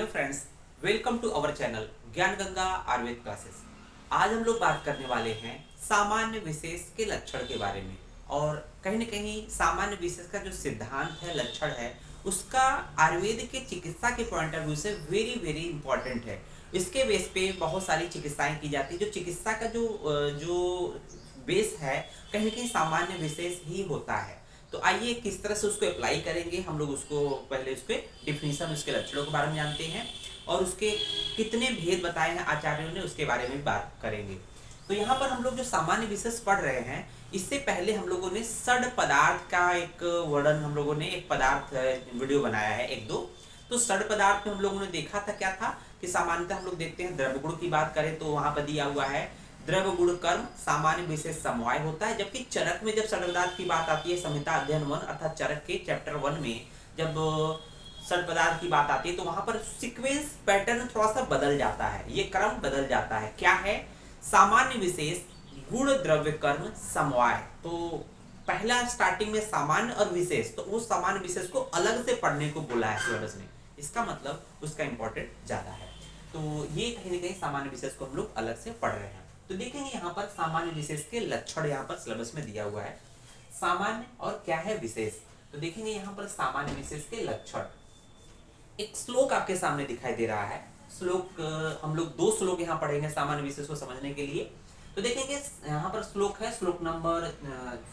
Hello friends, welcome to our channel Gyan Ganga Ayurveda classes. आज हम लोग बात करने वाले हैं सामान्य विशेष के लक्षण के बारे में। और कहीं न कहीं सामान्य विशेष का जो सिद्धांत है, लक्षण है, उसका आयुर्वेद के चिकित्सा के पॉइंट ऑफ व्यू से वेरी वेरी इंपॉर्टेंट है। इसके बेस पे बहुत सारी चिकित्साएं की जाती है। जो चिकित्सा का जो बेस है, कहीं न कहीं सामान्य विशेष ही होता है। तो आइए किस तरह से उसको अप्लाई करेंगे, हम लोग उसको पहले उसके डिफिनीशन, उसके लक्षणों के बारे में जानते हैं और उसके कितने भेद बताए हैं आचार्यों ने, उसके बारे में बात करेंगे। तो यहाँ पर हम लोग जो सामान्य विशेष पढ़ रहे हैं, इससे पहले हम लोगों ने सड़ पदार्थ का एक वर्णन, हम लोगों ने एक पदार्थ वीडियो बनाया है, एक दो। तो सड़ पदार्थ में हम लोगों ने देखा था क्या था कि सामान्यतः हम लोग देखते हैं द्रव्य गुण की बात करें तो वहां पर दिया हुआ है द्रव्य गुण कर्म सामान्य विशेष समवाय होता है। जबकि चरक में जब सड़ पदार्थ की बात आती है, संहिता अध्ययन 1 अर्थात चरक के चैप्टर 1 में जब सड़ पदार्थ की बात आती है तो वहां पर सीक्वेंस पैटर्न थोड़ा सा बदल जाता है, ये क्रम बदल जाता है। क्या है? सामान्य विशेष गुण द्रव्य कर्म समवाय। तो पहला स्टार्टिंग में सामान्य और विशेष, तो उस सामान्य विशेष को अलग से पढ़ने को बोला है सिलेबस ने। इसका मतलब उसका इंपॉर्टेंट ज्यादा है। तो ये कहीं ना कहीं सामान्य विशेष को हम लोग अलग से पढ़ रहे हैं। तो देखेंगे यहाँ पर सामान्य विशेष के लक्षण यहाँ पर सिलेबस में दिया हुआ है। सामान्य और क्या है विशेष, तो देखेंगे यहाँ पर सामान्य विशेष के लक्षण। एक श्लोक आपके सामने दिखाई दे रहा है। श्लोक हम लोग दो श्लोक यहाँ पढ़ेंगे सामान्य विशेष को समझने के लिए। तो देखेंगे यहाँ पर श्लोक है, श्लोक नंबर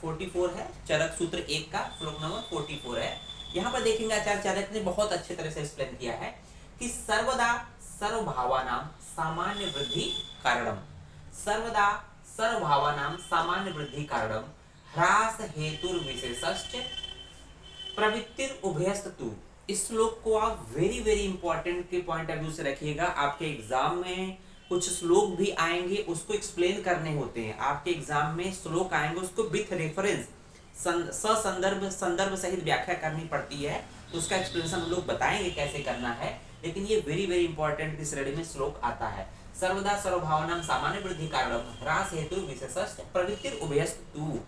44 है, चरक सूत्र 1 का श्लोक नंबर 44 है। यहाँ पर देखेंगे आचार्य चाणक्य ने बहुत अच्छे तरह से एक्सप्लेन किया है कि सर्वदा सर्वभावानां सामान्य वृद्धि कारणम, सर्वदा सर्वभावानां सामान्य वृद्धि कारणम ह्रास हेतुर विशेषश्च प्रवृत्तिर उभयस्तु। इस श्लोक को आप वेरी वेरी इंपॉर्टेंट के पॉइंट ऑफ व्यू से रखिएगा। आपके एग्जाम में कुछ श्लोक भी आएंगे, उसको एक्सप्लेन करने होते हैं। आपके एग्जाम में श्लोक आएंगे, उसको विथ रेफरेंस संदर्भ सहित व्याख्या करनी पड़ती है। तो उसका एक्सप्लेनेशन हम लोग बताएंगे कैसे करना है, लेकिन ये वेरी वेरी इंपॉर्टेंट इस रेडी में श्लोक आता है। सर्वदा सर्वभावनां सामान्य वृद्धि कारणम ह्रास हेतु विशेषश्च प्रवृत्तिर उभयस्तु।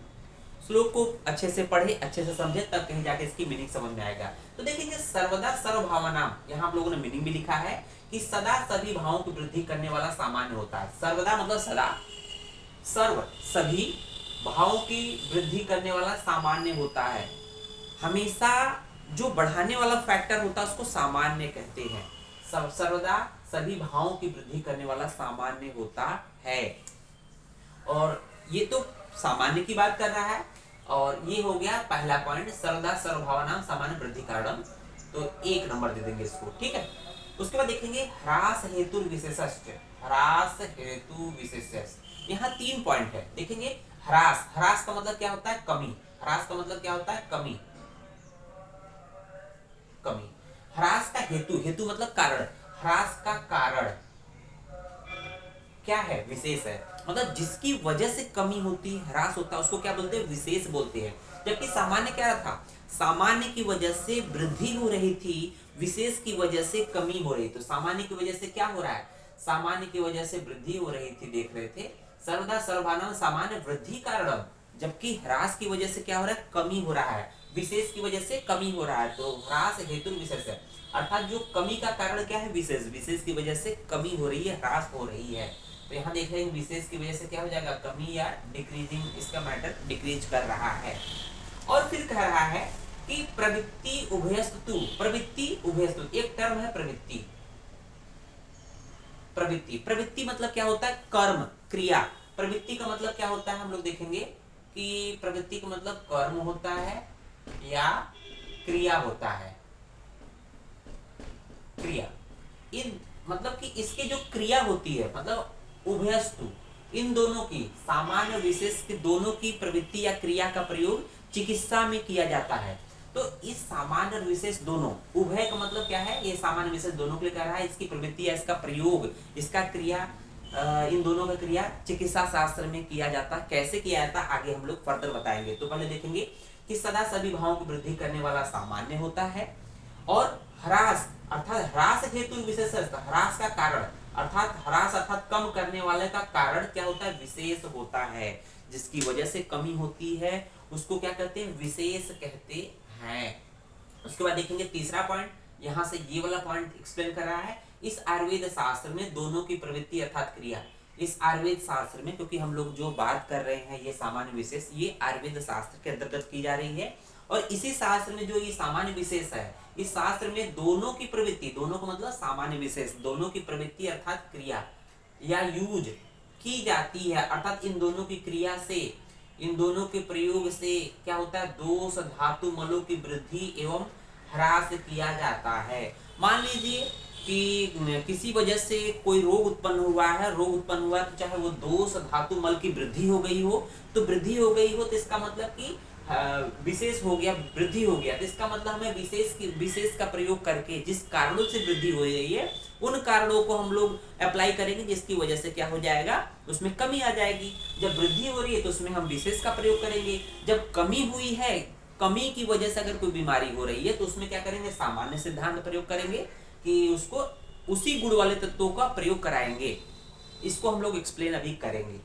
श्लोक को अच्छे से पढ़े, अच्छे से समझे, तब कहीं जाके इसकी मीनिंग समझ में आएगा। तो देखेंगे सर्वदा सर्वभावनां, यहाँ हम लोगों ने मीनिंग भी लिखा है कि सदा सभी भावों की वृद्धि करने वाला सामान्य होता है। सर्वदा मतलब सदा, सर्व सभी भावों की वृद्धि करने वाला सामान्य होता है। हमेशा जो बढ़ाने वाला फैक्टर होता है उसको सामान्य कहते हैं। सर्वदा सभी भावों की वृद्धि करने वाला सामान्य होता है। और ये तो सामान्य की बात कर रहा है। और ये हो गया पहला पॉइंट, सर्वदा सर्वभावनां सामान्य वृद्धि कारणम। तो 1 नंबर दे देंगे इसको, ठीक है। उसके बाद देखेंगे ह्रास हेतु विशेषश्च, ह्रास हेतु विशेषश्च। यहाँ 3 पॉइंट है। देखेंगे ह्रास, ह्रास का मतलब क्या होता है? कमी। ह्रास का मतलब क्या होता है? कमी, कमी। ह्रास का हेतु, हेतु मतलब कारण। ह्रास का कारण क्या है? विशेष है। मतलब जिसकी वजह से कमी होती है, ह्रास होता है, उसको क्या बोलते हैं? विशेष बोलते हैं। जबकि सामान्य क्या था? सामान्य की वजह से वृद्धि हो रही थी, विशेष की वजह से कमी हो रही। तो सामान्य की वजह से क्या हो रहा है? सामान्य की वजह से वृद्धि हो रही थी, देख रहे थे। सर्वदा सर्वभावनां सामान्य वृद्धि कारणम, जबकि ह्रास की वजह से क्या हो रहा है? कमी हो रहा है, विशेष की वजह से कमी हो रहा है। तो ह्रास हेतु विशेष है, अर्थात जो कमी का कारण क्या है? विशेष, विशेष की वजह से कमी हो रही है, ह्रास हो रही है। तो यहाँ देख रहे हैं विशेष की वजह से क्या हो जाएगा? कमी या डिक्रीजिंग, इसका मैटर डिक्रीज कर रहा है। और फिर कह रहा है कि प्रवृत्ति उभयस्तु, प्रवृत्ति उभयस्तु, एक टर्म है प्रवृत्ति। प्रवृत्ति, प्रवृत्ति मतलब क्या होता है? कर्म, क्रिया। प्रवृत्ति का मतलब क्या होता है? हम लोग देखेंगे कि प्रवृत्ति का मतलब कर्म होता है या क्रिया होता है। क्रिया, इन मतलब कि इसकी जो क्रिया होती है, मतलब उभयस्तु, इन दोनों की, सामान्य विशेष के दोनों की प्रवृत्ति या क्रिया का प्रयोग चिकित्सा में किया जाता है। तो इस सामान्य और विशेष दोनों, उभय का मतलब क्या है? ये सामान्य विशेष दोनों के लिए कह रहा है। इसकी प्रवृत्ति या इसका प्रयोग, इसका क्रिया, इन दोनों का क्रिया चिकित्सा शास्त्र में किया जाता। कैसे किया जाता आगे हम लोग फर्दर बताएंगे। तो पहले देखेंगे कि सदा सभी भावों की वृद्धि करने वाला सामान्य होता है। और ह्रास अर्थात ह्रास हेतु विशेष, ह्रास का कारण अर्थात ह्रास अर्थात कम करने वाले का कारण क्या होता है? विशेष होता है। जिसकी वजह से कमी होती है उसको क्या कहते हैं? विशेष कहते हैं। उसके बाद देखेंगे तीसरा पॉइंट, यहाँ से ये वाला पॉइंट एक्सप्लेन कर रहा है। इस आयुर्वेद शास्त्र में दोनों की प्रवृत्ति अर्थात क्रिया, इस आयुर्वेद शास्त्र में, क्योंकि हम लोग जो बात कर रहे हैं ये सामान्य विशेष, ये आयुर्वेद शास्त्र के अंतर्गत की जा रही है। और इसी शास्त्र में जो ये सामान्य विशेष है, इस शास्त्र में दोनों की प्रवृत्ति, दोनों को मतलब सामान्य विशेष, दोनों की प्रवृत्ति अर्थात क्रिया या यूज की जाती है। अर्थात इन दोनों की क्रिया से, इन दोनों के प्रयोग से क्या होता है, दोष धातु मलों की वृद्धि एवं ह्रास किया जाता है। मान लीजिए कि किसी वजह से कोई रोग उत्पन्न हुआ है, रोग उत्पन्न हुआ तो चाहे वो दोष धातु मल की वृद्धि हो गई हो, तो वृद्धि हो गई हो तो इसका मतलब कि विशेष हो गया, वृद्धि हो गया, तो इसका मतलब हमें विशेष का प्रयोग करके जिस कारणों से वृद्धि हो रही है उन कारणों को हम लोग अप्लाई करेंगे, जिसकी वजह से क्या हो जाएगा, उसमें कमी आ जाएगी। जब वृद्धि हो रही है तो उसमें हम विशेष का प्रयोग करेंगे। जब कमी हुई है, कमी की वजह से अगर कोई बीमारी हो रही है तो उसमें क्या करेंगे, सामान्य सिद्धांत प्रयोग करेंगे कि उसको उसी गुण वाले तत्वों का प्रयोग कराएंगे। इसको हम लोग एक्सप्लेन अभी करेंगे।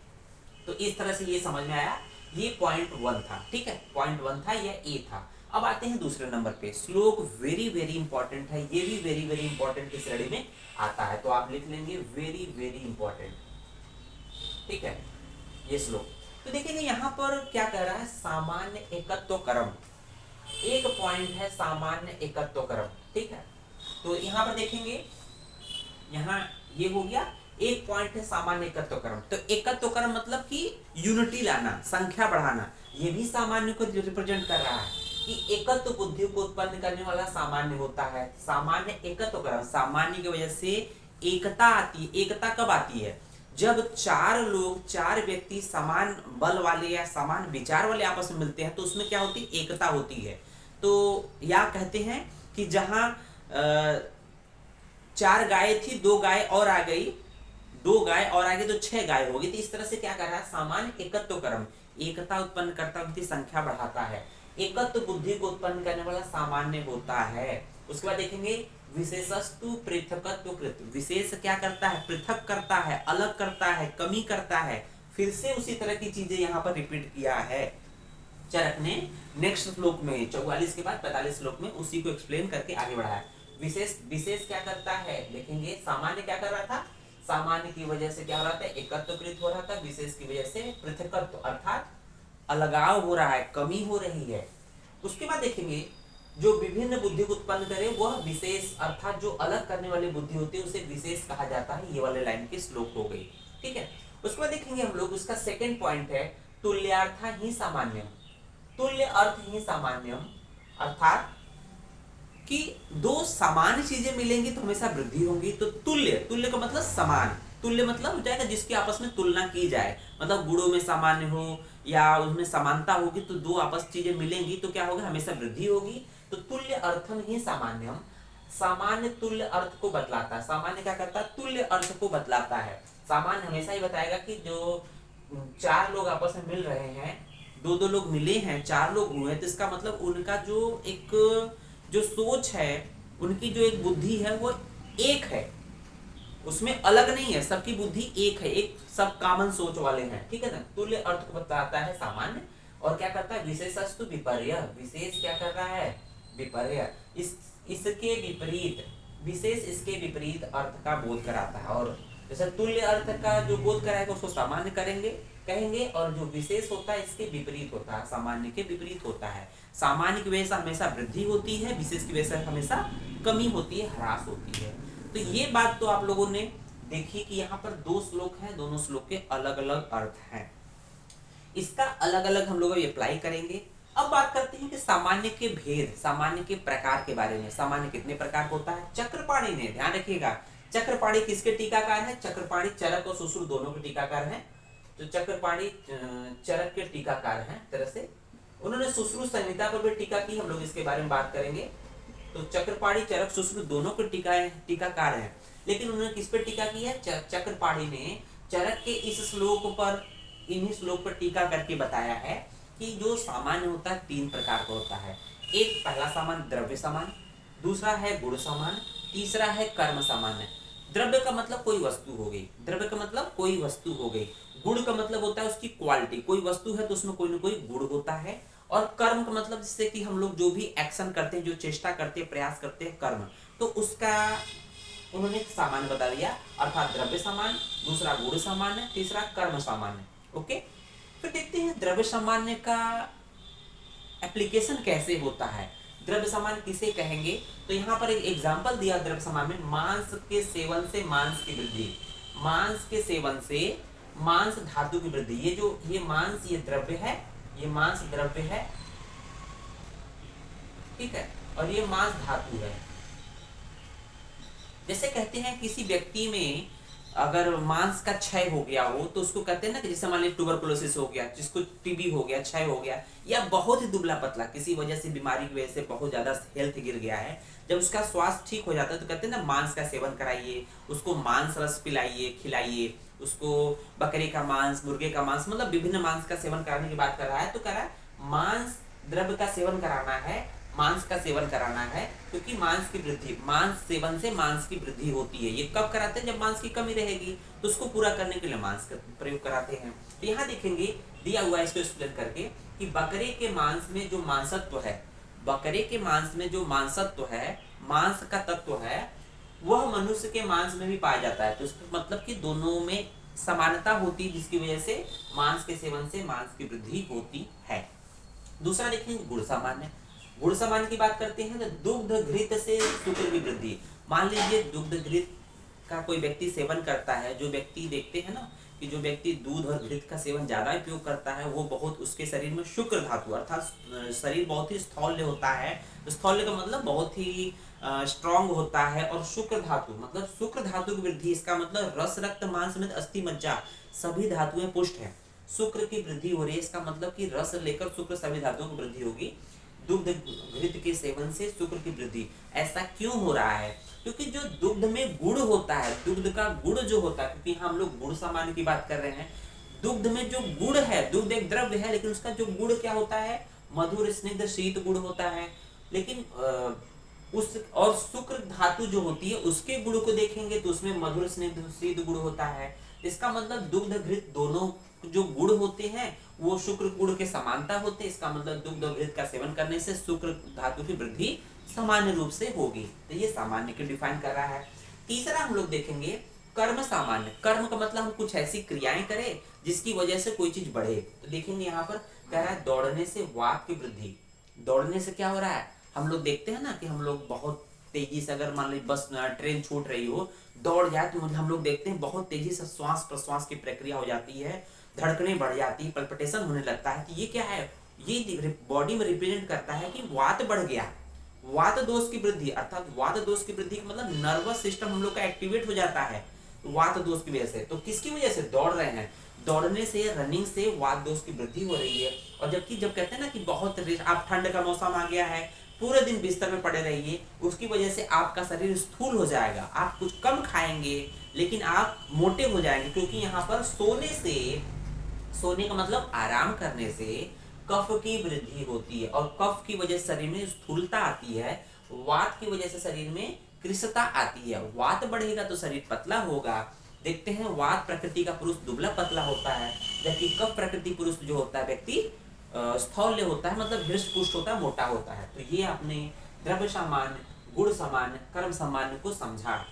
तो इस तरह से ये समझ में आया। ये पॉइंट 1 था, ठीक है, पॉइंट 1 था, ये ए था। अब आते हैं दूसरे नंबर पे। श्लोक वेरी वेरी इंपॉर्टेंट है, ये भी वेरी वेरी इंपॉर्टेंट इस श्रेणी में आता है, तो आप लिख लेंगे वेरी वेरी इंपॉर्टेंट, ठीक है, ये श्लोक। तो देखिए यहाँ पर क्या कह रहा है, सामान्य एकत्व कर्म, एक पॉइंट है सामान्य एकत्व कर्म, ठीक है। तो यहाँ पर देखेंगे, यहाँ ये हो गया, एक पॉइंट है सामान्य एकत्व कर्म। तो एकत्व कर्म मतलब कि यूनिटी लाना, संख्या बढ़ाना, ये भी सामान्य को रिप्रेजेंट कर रहा है कि एकत्व बुद्धि को उत्पन्न करने वाला सामान्य होता है। सामान्य एकत्व कर्म, सामान्य की वजह से एकता आती है। एकता कब आती है, जब चार लोग, चार व्यक्ति समान बल वाले या समान विचार वाले आपस में मिलते हैं तो उसमें क्या होती है, एकता होती है। तो या कहते हैं कि जहां 4 गाय थी, 2 गाय और आ गई, 2 गाय और आ गई तो 6 गाय होगी। तो इस तरह से क्या कर रहा है, सामान्य एकत्व कर्म, एकता उत्पन्न करता है, संख्या बढ़ाता है। एकत्व बुद्धि को उत्पन्न करने वाला सामान्य होता है। उसके बाद देखेंगे विशेषस्तु पृथकत्व कृत, विशेष क्या करता है, पृथक करता है, अलग करता है, कमी करता है। फिर से उसी तरह की चीजें यहाँ पर रिपीट किया है चरक ने नेक्स्ट श्लोक में, 44 के बाद 45 श्लोक में उसी को एक्सप्लेन करके आगे बढ़ाया। विशेष क्या करता है, देखेंगे सामान्य क्या कर रहा था, सामान्य की वजह से क्या हो रहा था, एकत्वकृत हो रहा था, विशेष की वजह से पृथकत्व अर्थात अलगाव हो रहा है, कमी हो रही है। उसके बाद देखेंगे जो विभिन्न बुद्धि को उत्पन्न करे वह विशेष, अर्थात जो अलग करने वाली बुद्धि होती है उसे विशेष कहा जाता है। ये वाले लाइन की श्लोक हो गई, ठीक है। उसके बाद देखेंगे हम लोग, उसका सेकंड पॉइंट है तुल्यार्थ ही सामान्यम, तुल्य अर्थ ही सामान्यम, अर्थात कि दो समान चीजें मिलेंगी तो हमेशा वृद्धि होगी। तो तुल्य, तुल्य का मतलब समान, तुल्य मतलब हो जाएगा जिसकी आपस में तुलना की जाए, मतलब गुणों में सामान्य हो या उसमें समानता होगी, तो दो आपस चीजें मिलेंगी तो क्या होगा, हमेशा वृद्धि होगी। तो तुल्य अर्थम ही सामान्यम, सामान्य तुल्य अर्थ को बतलाता है। सामान्य क्या करता है, तुल्य अर्थ को बतलाता है। सामान्य हमेशा ही बताएगा कि जो 4 लोग आपस में मिल रहे हैं, 2-2 लोग मिले हैं, 4 लोग हुए, तो इसका मतलब उनका जो सोच है, उनकी जो एक बुद्धि है वो एक है, उसमें अलग नहीं है, सबकी बुद्धि एक है, एक सब कॉमन सोच वाले हैं, ठीक है ना। तुल्य अर्थ को बताता है सामान्य। और क्या करता है, विशेषस्तु विपर्य, विशेष क्या कर रहा है, विपर्य, इसके विपरीत, विशेष इसके विपरीत अर्थ का बोध कराता है। और जैसे तुल्य अर्थ का जो बोध कराएगा उसको सामान्य कहेंगे, और जो विशेष होता है इसके विपरीत होता है, सामान्य के विपरीत होता है। सामान्य की वजह से हमेशा वृद्धि होती है, विशेष की वजह से हमेशा कमी होती है, ह्रास होती है। तो ये बात तो आप लोगों ने देखी कि यहाँ पर 2 श्लोक हैं, दोनों श्लोक के अलग अलग अर्थ हैं, इसका अलग अलग हम लोग अप्लाई करेंगे। अब बात करते हैं कि सामान्य के भेद, सामान्य के प्रकार के बारे में। सामान्य कितने प्रकार का होता है, चक्रपाणी ने, ध्यान रखिएगा, चक्रपाणी किसके टीकाकार है, चक्रपाणी चरक और सुश्रुत दोनों के टीकाकार हैं। तो चक्रपाणी चरक के टीकाकार हैं, तरह से उन्होंने सुश्रुत संहिता पर भी टीका की, हम लोग इसके बारे में बात करेंगे। तो चक्रपाणी चरक सुश्रुत दोनों के टीकाकार हैं, लेकिन उन्होंने किस पर टीका की है, चक्रपाणी ने चरक के इस श्लोक पर, इन्हीं श्लोक पर टीका करके बताया है कि जो सामान्य होता है 3 प्रकार का होता है। एक पहला सामान्य द्रव्य सामान्य, दूसरा है गुण सामान्य, तीसरा है कर्म सामान्य। द्रव्य का मतलब कोई वस्तु हो गई, द्रव्य का मतलब कोई वस्तु हो गई। गुण का मतलब होता है उसकी क्वालिटी, कोई वस्तु है तो उसमें कोई ना कोई गुण होता है। और कर्म का मतलब जिससे कि हम लोग जो भी एक्शन करते हैं, जो चेष्टा करते हैं, प्रयास करते हैं, कर्म, तो उसका उन्होंने सामान्य बता दिया, अर्थात द्रव्य सामान्य, दूसरा गुण सामान्य, तीसरा कर्म सामान्य। ओके, फिर देखते हैं द्रव्य सामान्य का एप्लीकेशन कैसे होता है, द्रव्य सामान्य किसे कहेंगे। तो यहाँ पर एक एग्जांपल दिया द्रव्य सामान्य में, मांस के सेवन से मांस की वृद्धि, मांस के सेवन से मांस धातु की वृद्धि। ये मांस, ये द्रव्य है, ये मांस द्रव्य है, ठीक है, और ये मांस धातु है। जैसे कहते हैं किसी व्यक्ति में अगर मांस का क्षय हो गया हो तो उसको कहते हैं ना कि जैसे मान लीजिए ट्यूबरकुलोसिस हो गया, जिसको टीबी हो गया, क्षय हो गया, या बहुत ही दुबला पतला किसी वजह से, बीमारी की वजह से बहुत ज्यादा हेल्थ गिर गया है, जब उसका स्वास्थ्य ठीक हो जाता है तो कहते हैं ना मांस का सेवन कराइए, उसको मांस रस पिलाइए, खिलाइए, उसको बकरे का मांस, मुर्गे का मांस, मतलब विभिन्न मांस का सेवन कराने की बात कर रहा है। तो कह रहा है मांस द्रव्य का सेवन कराना है, मांस का सेवन कराना है, क्योंकि मांस की वृद्धि, मांस सेवन से मांस की वृद्धि होती है। ये कब कराते हैं, जब मांस की कमी रहेगी, तो उसको पूरा करने के लिए मांस का प्रयोग कराते हैं। तो यहाँ देखेंगे दिया हुआ है, इसको एक्सप्लेन करके, कि बकरे के मांस में जो मांसत्व है, बकरे के मांस में जो मांसत्व है, मांस का तत्व है, वह मनुष्य के मांस में भी पाया जाता है। तो इसका मतलब कि दोनों में समानता होती है, जिसकी वजह से मांस के सेवन से मांस की वृद्धि होती है। दूसरा देखेंगे गुण सामान्य। गुण सामान्य की बात करते हैं तो दुग्ध घृत से शुक्र की वृद्धि। मान लीजिए दुग्ध घृत का कोई व्यक्ति सेवन करता है, जो व्यक्ति देखते हैं ना कि जो व्यक्ति दूध और घृत का सेवन ज्यादा उपयोग करता है, वो बहुत, उसके शरीर में शुक्र धातु अर्थात शरीर बहुत ही स्थौल्य होता है। स्थौल्य का मतलब बहुत ही स्ट्रांग होता है, और शुक्र धातु मतलब शुक्र धातु की वृद्धि, इसका मतलब रस, रक्त, मांस में अस्थि, मज्जा सभी धातुएं पुष्ट है, शुक्र की वृद्धि हो रही है। इसका मतलब कि रस लेकर शुक्र सभी धातुओं की वृद्धि होगी। दुग्ध घृत के सेवन से शुक्र की वृद्धि। ऐसा क्यों हो रहा है, क्योंकि जो दुग्ध में गुड़ होता है, दुग्ध का गुड़ जो होता है, क्योंकि हम लोग गुड़ सामान्य की बात कर रहे हैं, दुग्ध में जो गुड़ है, दुग्ध एक द्रव्य है, लेकिन उसका जो गुड़ क्या होता है, मधुर स्निग्ध शीत गुड़ होता है। लेकिन उस और शुक्र धातु जो होती है, उसके गुण को देखेंगे तो उसमें मधुर स्निग्ध शीत गुण होता है। इसका मतलब दुग्ध घृत दोनों जो गुण होते हैं वो शुक्र गुण के समानता होते हैं। इसका मतलब दुग्ध और घृत का सेवन करने से शुक्र धातु की वृद्धि सामान्य रूप से होगी। तो ये सामान्य को डिफाइन कर रहा है। तीसरा हम लोग देखेंगे कर्म सामान्य। कर्म का मतलब हम कुछ ऐसी क्रियाएं करें जिसकी वजह से कोई चीज बढ़े। तो देखेंगे यहाँ पर कह रहा है दौड़ने से वात की वृद्धि। दौड़ने से क्या हो रहा है, हम लोग देखते हैं ना कि हम लोग बहुत तेजी से, अगर मान लीजिए बस ट्रेन छूट रही हो, दौड़ जाए तो हम लोग देखते हैं बहुत तेजी से श्वास प्रश्वास की प्रक्रिया हो जाती है, धड़कनें बढ़ जाती है, पल्पिटेशन होने लगता है। तो ये क्या है, ये बॉडी में रिप्रेजेंट करता है कि वात बढ़ गया, वात दोष की वृद्धि। अर्थात वात दोष की वृद्धि का मतलब नर्वस सिस्टम हम लोग का एक्टिवेट हो जाता है वात दोष की वजह से। तो किसकी वजह से दौड़ रहे हैं, दौड़ने से, रनिंग से वात दोष की वृद्धि हो रही है। और जबकि जब कहते हैं ना कि बहुत आप ठंड का मौसम आ गया है, पूरे दिन बिस्तर में पड़े रहिए, उसकी वजह से आपका शरीर स्थूल हो जाएगा। आप कुछ कम खाएंगे लेकिन आप मोटे हो जाएंगे, क्योंकि यहाँ पर सोने का मतलब आराम करने से कफ की वृद्धि होती है, और कफ की वजह से शरीर में स्थूलता आती है, वात की वजह से शरीर में कृशता आती है। वात बढ़ेगा तो शरीर पतला होगा। देखते हैं वात प्रकृति का पुरुष दुबला पतला होता है, जबकि कफ प्रकृति पुरुष जो होता है व्यक्ति स्थौल्य होता है, मतलब हृष्ट पुष्ट होता है, मोटा होता है। तो ये आपने द्रव्य सामान्य, गुण सामान्य, कर्म सामान्य को समझा।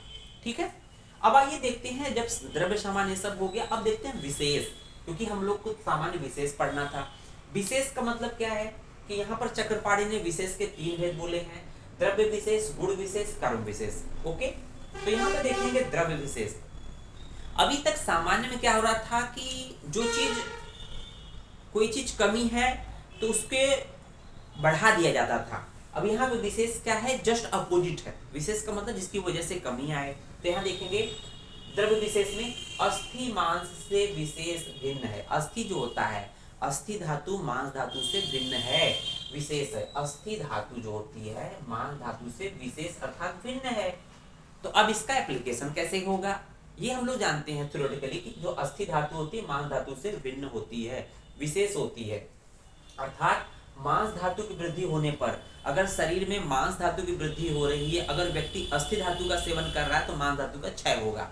ठीक है, अब आइए देखते हैं, जब द्रव्य सामान्य सब हो गया, अब देखते हैं विशेष, क्योंकि हम लोग को सामान्य विशेष पढ़ना था। विशेष का मतलब क्या है कि यहाँ पर चक्रपाणी ने विशेष के 3 भेद बोले हैं, द्रव्य विशेष, गुण विशेष, कर्म विशेष। ओके, तो यहाँ पर देखेंगे द्रव्य विशेष। अभी तक सामान्य में क्या हो रहा था कि जो चीज, कोई चीज कमी है तो उसके बढ़ा दिया जाता था। अब यहाँ पे विशेष क्या है, जस्ट अपोजिट है। विशेष का मतलब जिसकी वजह से कमी आए। तो यहाँ देखेंगे द्रव्य विशेष में अस्थि मांस से विशेष भिन्न है। अस्थि जो होता है, अस्थि धातु मांस धातु से भिन्न है, विशेष है। अस्थि धातु जो होती है मांस धातु से विशेष अर्थात भिन्न है। तो अब इसका एप्लीकेशन कैसे होगा, ये हम लोग जानते हैं थ्योरेटिकली कि जो अस्थि धातु होती है मांस धातु से भिन्न होती है, विशेष होती है। अर्थात मांस धातु की वृद्धि होने पर, अगर शरीर में मांस धातु की वृद्धि हो रही है, अगर व्यक्ति अस्थि धातु का सेवन कर रहा है तो मांस धातु का क्षय होगा।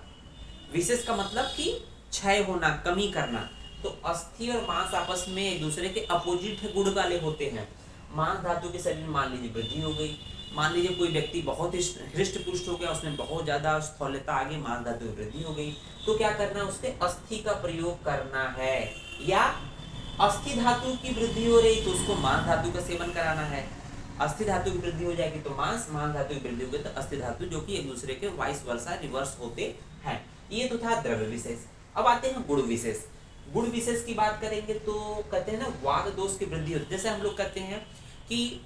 विशेष का मतलब कि क्षय होना, कमी करना। तो अस्थि और मांस आपस में एक दूसरे के अपोजिट गुण वाले होते हैं। मांस धातु के शरीर में मान लीजिए वृद्धि हो गई, मान लीजिए कोई व्यक्ति बहुत हृष्ट पुष्ट हो गया, उसमें बहुत ज्यादा स्थूलता आ गई, मांस धातु की वृद्धि हो गई, तो क्या करना है, उसके अस्थि का प्रयोग करना है। या अस्थि धातु की वृद्धि हो रही तो उसको मांस धातु का सेवन कराना है। अस्थि धातु की वृद्धि हो जाएगी तो मांस धातु की वृद्धि हो गई तो अस्थि धातु, जो कि एक दूसरे के वाइस वर्सा रिवर्स होते हैं। ये तो था द्रव्य विशेष। अब आते हैं गुण विशेष। गुण विशेष की बात करेंगे तो कहते हैं ना, वात दोष की वृद्धि होती है। जैसे हम लोग कहते हैं कि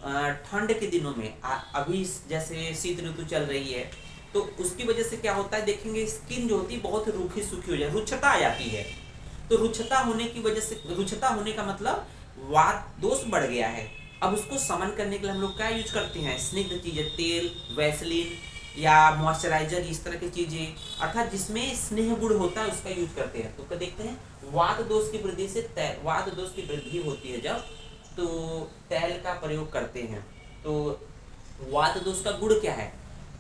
ठंड के दिनों में अभी जैसे शीत ऋतु चल रही है, तो उसकी वजह से क्या होता है, देखेंगे स्किन जो होती है बहुत रूखी सूखी हो जाती है, रुक्षता आ जाती है। तो रुक्षता होने की वजह से, रुक्षता होने का मतलब वात दोष बढ़ गया है। अब उसको समन करने के लिए हम लोग क्या यूज करते हैं, स्निग्ध चीजें, तेल, वैसलीन या मॉइस्चराइजर, इस तरह की चीजें, अर्थात जिसमें स्नेह गुण होता है उसका यूज करते हैं। तो क्या देखते हैं, वात दोष की वृद्धि से वात दोष की वृद्धि होती है जब, तो तेल का प्रयोग करते हैं। तो वात दोष का गुण क्या है,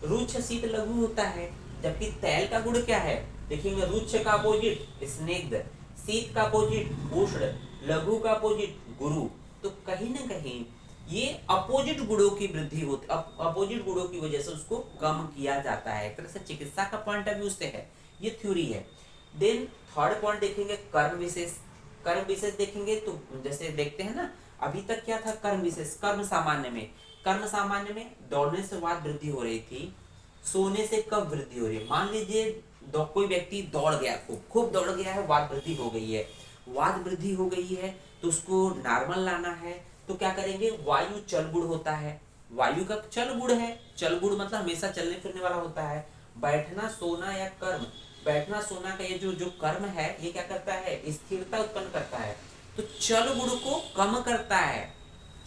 रुक्ष शीत लघु होता है, जबकि तेल का गुण क्या है, देखेंगे रुक्ष का अपोजिट स्निग्ध, शीत का अपोजिट उष्ण, लघु का अपोजिट गुरु। तो कहीं ना कहीं ये अपोजिट गुणों की वृद्धि होती, अपोजिट गुणों की वजह से उसको कम किया जाता है। एक तरह से चिकित्सा का पॉइंट ऑफ व्यू से है, ये थ्योरी है। देन थर्ड पॉइंट देखेंगे कर्म विशेष। कर्म विशेष देखेंगे तो जैसे देखते हैं ना, अभी तक क्या था कर्म विशेष, कर्म सामान्य में, कर्म सामान्य में दौड़ने से वात वृद्धि हो रही थी, सोने से कब वृद्धि हो रही है। मान लीजिए कोई व्यक्ति दौड़ गया, खूब दौड़ गया है, वात वृद्धि हो गई है, वात वृद्धि हो गई है तो उसको नॉर्मल लाना है। तो क्या करेंगे, वायु चल गुण होता है, वायु का चल गुण है, चल गुण मतलब हमेशा चलने फिरने वाला होता है। बैठना सोना या कर्म, बैठना सोना का ये जो कर्म है, ये क्या करता है, स्थिरता उत्पन्न करता है। तो चल गुण को कम करता है,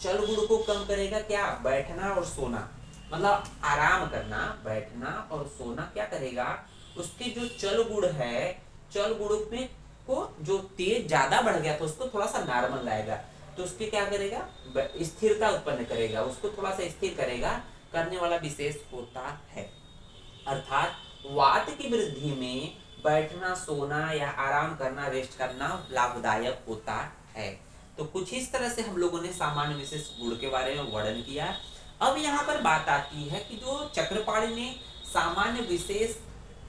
चल गुण को कम करेगा क्या, बैठना और सोना, मतलब आराम करना, बैठना और सोना क्या करेगा, उसके जो चल गुण है, चल गुण में को जो तेज ज्यादा बढ़ गया तो उसको थोड़ा सा नॉर्मल लाएगा। तो उसके क्या करेगा, स्थिरता उत्पन्न करेगा, उसको थोड़ा सा स्थिर करेगा, करने वाला विशेष होता है। अर्थात वात की वृद्धि में बैठना सोना या आराम करना, रेस्ट करना लाभदायक होता है। तो कुछ इस तरह से हम लोगों ने सामान्य विशेष गुण के बारे में वर्णन किया। अब यहाँ पर बात आती है कि जो चक्रपाणी ने सामान्य विशेष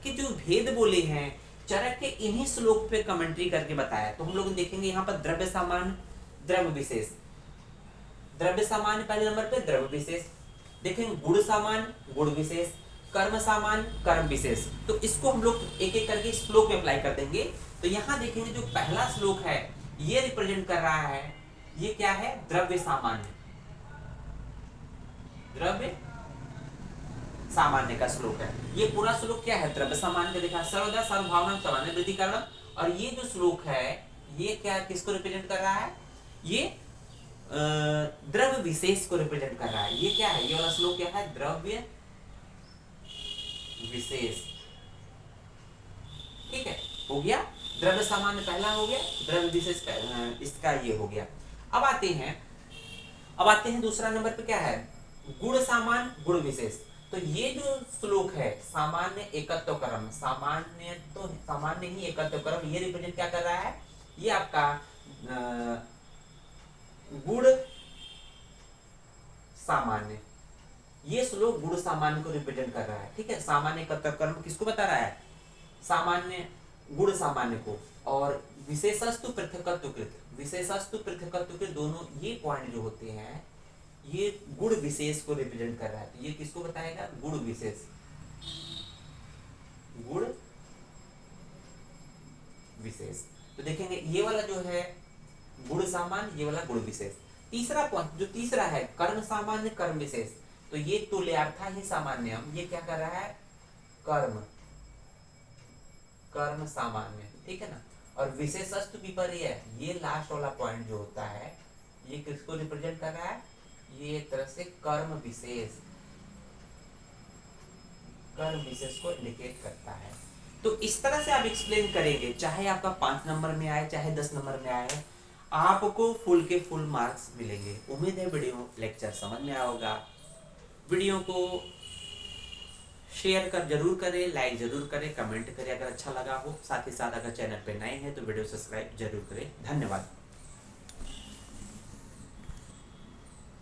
के जो भेद बोले हैं, चरक के इन्हीं श्लोक पे कमेंट्री करके बताया। तो हम लोग देखेंगे यहाँ पर द्रव्य सामान्य, द्रव्य विशेष, द्रव्य सामान्य पहले नंबर पे, द्रव्य विशेष देखेंगे, गुण सामान्य गुण विशेष, कर्म सामान्य कर्म विशेष। तो इसको हम लोग एक एक करके श्लोक में अप्लाई कर देंगे। तो यहाँ देखेंगे जो पहला श्लोक है ये रिप्रेजेंट कर रहा है, ये क्या है, द्रव्य सामान्य, द्रव्य सामान्य का श्लोक है। ये पूरा श्लोक क्या है, द्रव्य सामान्य का देखा, सर्वदा सर्वभावना सामान्य वृद्धि कारण। और ये जो श्लोक है ये क्या, किसको रिप्रेजेंट कर रहा है, ये द्रव्य विशेष को रिप्रेजेंट कर रहा है। ये क्या है, ये वाला श्लोक क्या है, द्रव्य विशेष। ठीक है, हो गया, द्रव्य सामान्य पहला हो गया, द्रव्य विशेष इसका ये हो गया। अब आते हैं दूसरा नंबर पे क्या है, गुण सामान्य गुण विशेष। तो ये जो श्लोक है सामान्य एकत्व कर्म, सामान्य ही एकत्व कर्म, ये रिप्रेजेंट क्या कर रहा है, ये आपका गुण सामान्य, ये श्लोक गुण सामान्य को रिप्रेजेंट कर रहा है। ठीक है, सामान्य एकत्व कर्म किसको बता रहा है, सामान्य गुण सामान्य को, और विशेषस्तु पृथकत्व कृत, विशेषस्तु पृथकत्व कृत, दोनों ये पॉइंट जो होते हैं ये गुण विशेष को रिप्रेजेंट कर रहा है। तो ये किसको बताएगा, गुण विशेष, गुण विशेष। तो देखेंगे ये वाला जो है गुण सामान्य, ये वाला गुण विशेष। तीसरा पॉइंट जो तीसरा है कर्म सामान्य कर्म विशेष, तो ये तुल्यार्था ही सामान्यम, ये क्या कर रहा है, कर्म, कर्म सामान्य, ठीक है ना। और विशेषस्तु विपर्य, ये लास्ट वाला पॉइंट जो होता है ये किसको रिप्रेजेंट कर रहा है, ये एक तरह से कर्म विशेष, कर्म विशेष को इंडिकेट करता है। तो इस तरह से आप एक्सप्लेन करेंगे, चाहे आपका 5 नंबर में आए चाहे 10 नंबर में आए, आपको फुल के फुल मार्क्स मिलेंगे। उम्मीद है वीडियो लेक्चर समझ में आया होगा। वीडियो को शेयर कर जरूर करें, लाइक जरूर करें, कमेंट करें अगर अच्छा लगा हो। साथ ही साथ अगर चैनल पे नए हैं तो वीडियो सब्सक्राइब जरूर करें। धन्यवाद।